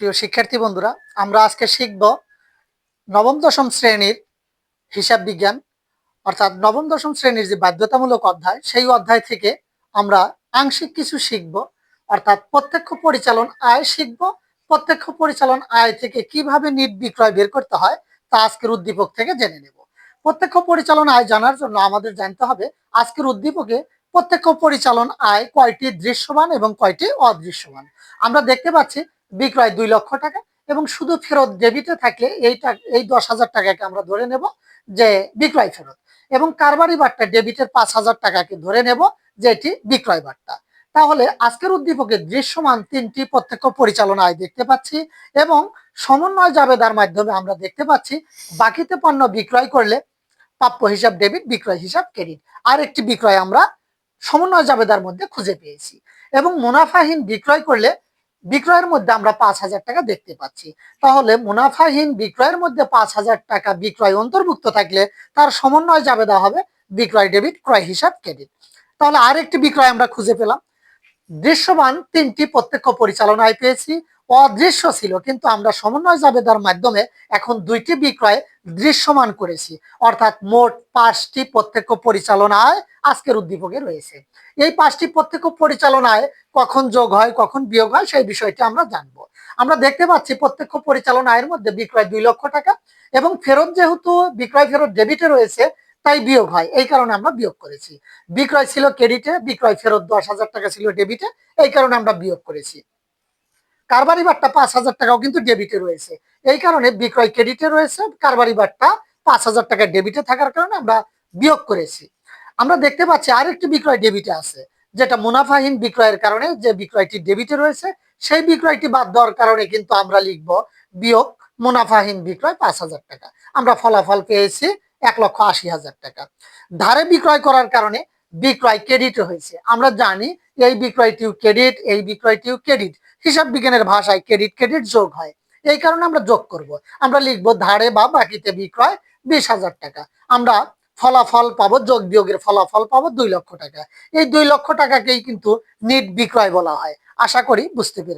প্রিয় শিক্ষার্থী বন্ধুরা, আমরা আজকে শিখব নবম দশম শ্রেণীর হিসাব বিজ্ঞান, অর্থাৎ নবম দশম শ্রেণীর যে বাধ্যতামূলক অধ্যায়, সেই অধ্যায় থেকে আমরা আংশিক কিছু শিখব। অর্থাৎ প্রত্যক্ষ পরিচালন আয় শিখব। প্রত্যক্ষ পরিচালন আয় থেকে কিভাবে নিট বিক্রয় বের করতে হয় তা আজকের উদ্দীপক থেকে জেনে নেব। প্রত্যক্ষ পরিচালন আয় জানার জন্য আমাদের জানতে হবে আজকের উদ্দীপকে প্রত্যক্ষ পরিচালন আয় কয়টি দৃশ্যমান এবং কয়টি অদৃশ্যমান। আমরা দেখতে পাচ্ছি বিক্রয় 2 লক্ষ টাকা এবং শুধু ফেরত ডেবিটে থাকলে এই 10,000 টাকাকে আমরা ধরে নেব যে বিক্রয় ফেরত, এবং কারবারি বার্তা ডেবিটের 5,000 টাকাকে ধরে নেব যে এটি বিক্রয় বার্তা। তাহলে আজকের উদ্দীপকে দৃশ্যমান 3টি প্রত্যক্ষ পরিচালনা আয় দেখতে পাচ্ছি এবং সমন্বয় জাবেদার মাধ্যমে আমরা দেখতে পাচ্ছি বাকিতে পণ্য বিক্রয় করলে প্রাপ্য হিসাব ডেবিট, বিক্রয় হিসাব ক্রেডিট। আর একটি বিক্রয় আমরা সমন্বয় জাবেদার মধ্যে খুঁজে পেয়েছি এবং মুনাফাহীন বিক্রয় করলে বিক্রয়ের মধ্যে আমরা 5,000 টাকা দেখতে পাচ্ছি। তাহলে মুনাফাহীন বিক্রয়ের মধ্যে 5,000 টাকা বিক্রয় অন্তর্ভুক্ত থাকলে তার সমন্বয় জাবেদা হবে বিক্রয় ডেবিট, ক্রয় হিসাব ক্রেডিট। তাহলে আরেকটি বিক্রয় আমরা খুঁজে পেলাম। দৃশ্যমান 3টি প্রত্যক্ষ পরিচালনায় পেয়েছি, অদৃশ্য ছিল কিন্তু আমরা সমন্বয় জাবেদার মাধ্যমে এখন 2টি বিক্রয় দৃশ্যমান করেছি। অর্থাৎ মোট 5টি প্রত্যক্ষ পরিচালনায় আজকের উদ্দীপকে রয়েছে। এই 5টি প্রত্যক্ষ পরিচালনায় কখন যোগ হয় কখন বিয়োগ হয় সেই বিষয়টি আমরা জানবো। আমরা দেখতে পাচ্ছি প্রত্যক্ষ পরিচালনায়ের মধ্যে বিক্রয় 2 লক্ষ টাকা এবং ফেরত যেহেতু বিক্রয় ফেরত ডেবিটে রয়েছে তাই বিয়োগ হয়, এই কারণে আমরা বিয়োগ করেছি। বিক্রয় ছিল ক্রেডিটে, বিক্রয় ফেরত 10,000 টাকা ছিল ডেবিটে, এই কারণে আমরা বিয়োগ করেছি। কারবারি বার্তা 5,000 টাকাও কিন্তু ডেবিটে রয়েছে, এই কারণে বিক্রয় ক্রেডিটে রয়েছে, কারবারি বার্তা 5,000 টাকা ডেবিটে থাকার কারণে আমরা বিয়োগ করেছি। আমরা দেখতে পাচ্ছি আরেকটি বিক্রয় ডেবিটে আছে, যেটা মুনাফাহীন বিক্রয়ের কারণে যে বিক্রয়টি ডেবিটে রয়েছে সেই বিক্রয়টি বাদ দেওয়ার কারণে কিন্তু আমরা লিখব বিয়োগ মুনাফাহীন বিক্রয় 5,000 টাকা। আমরা ফলাফল পেয়েছি 1,80,000 টাকা। ধারে বিক্রয় করার কারণে বিক্রয় ক্রেডিট হয়েছে। আমরা জানি এই বিক্রয়টিও ক্রেডিট, এই বিক্রয়টিও ক্রেডিট। হিসাব বিজ্ঞানের ভাষায় ক্রেডিট ক্রেডিট যোগ হয়, এই কারণে আমরা যোগ করব। আমরা লিখবো ধারে বা বাকিতে বিক্রয় 20,000 টাকা। আমরা ফলাফল পাবো, যোগ বিয়োগের ফলাফল পাবো 2 লক্ষ টাকা। এই 2 লক্ষ টাকাকেই কিন্তু নিট বিক্রয় বলা হয়। আশা করি বুঝতে পেরেছ।